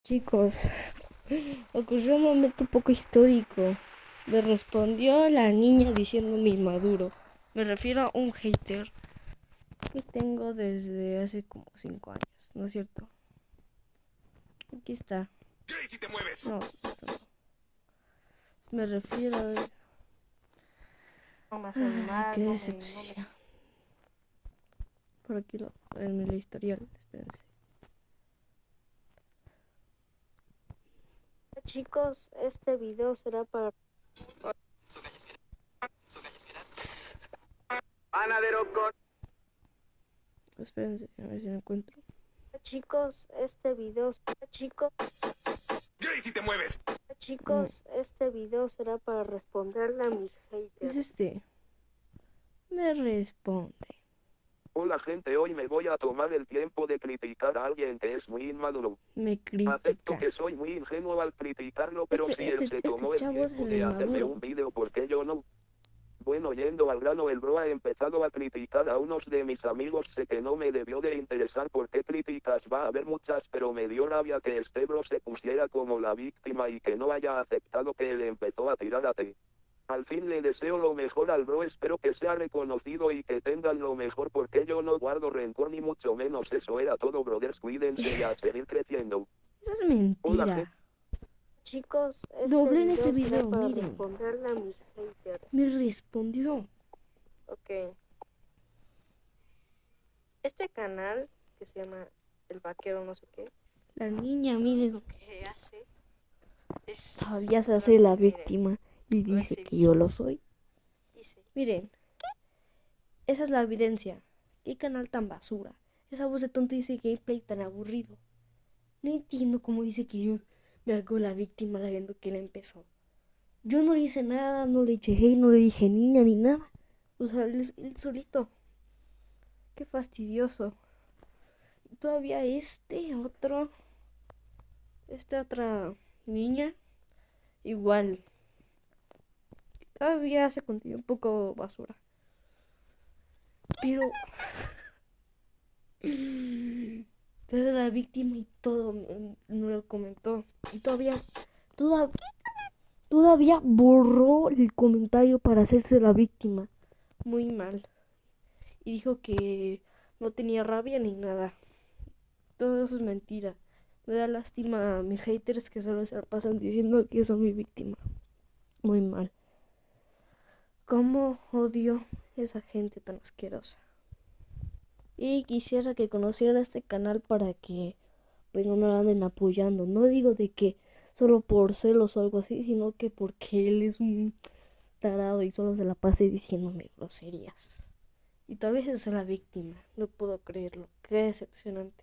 Chicos, ocurrió un momento un poco histórico. Me respondió la niña diciéndome inmaduro. Me refiero a un hater que tengo desde hace como 5 años, ¿no es cierto? Aquí está. ¿Qué si te mueves? No, esto no. Me refiero a... No me hace Ay, animar, qué no decepción. Por aquí en el historial, espérense. Chicos, este video será para... Panadero con... Espérense, a ver si lo encuentro. Chicos, este video... Chicos, ¿Qué si te mueves? No, este video será para responderle a mis es haters. este. Me responde. Hola gente, hoy me voy a tomar el tiempo de criticar a alguien que es muy inmaduro. Me Acepto critica. que soy muy ingenuo al criticarlo, pero si él se Este tomó el chavo es tiempo el de hacerme inmaduro. un video, ¿por qué yo no? Bueno, yendo al grano, el bro ha empezado a criticar a unos de mis amigos, sé que no me debió de interesar por qué críticas va a haber muchas, pero me dio rabia que este bro se pusiera como la víctima y que no haya aceptado que él empezó a tirar a ti. Al fin le deseo lo mejor al bro, espero que sea reconocido y que tengan lo mejor porque yo no guardo rencor ni mucho menos, eso era todo brothers, cuídense y a seguir creciendo. Eso es Hola mentira. Chicos, este Doblé en este video será video, para miren. responderle a mis haters. Me respondió. Ok. Este canal, que se llama El Vaquero no sé qué, La niña, miren, lo que hace es... todavía se hace la Miren, víctima y voy a dice que exhibir. yo lo soy. Dice, Miren, esa es la evidencia. ¿Qué canal tan basura? Esa voz de tonto dice gameplay tan aburrido. No entiendo cómo dice que yo me hago la víctima sabiendo que él empezó. Yo no le hice nada, no le eché hate, no le dije niña ni nada. O sea, él solito. Qué fastidioso. Y todavía esta otra niña, igual. Todavía hace contenido un poco basura. Pero desde la víctima y todo me lo comentó. Y todavía borró el comentario para hacerse la víctima. Muy mal. Y dijo que no tenía rabia ni nada. Todo eso es mentira. Me da lástima a mis haters que solo se la pasan diciendo que soy mi víctima. Muy mal. ¿Cómo odio esa gente tan asquerosa? Y quisiera que conocieran este canal para que pues no me anden apoyando. No digo de que solo por celos o algo así, sino que porque él es un tarado y solo se la pase diciéndome groserías. Y tal vez es la víctima. No puedo creerlo. Qué decepcionante.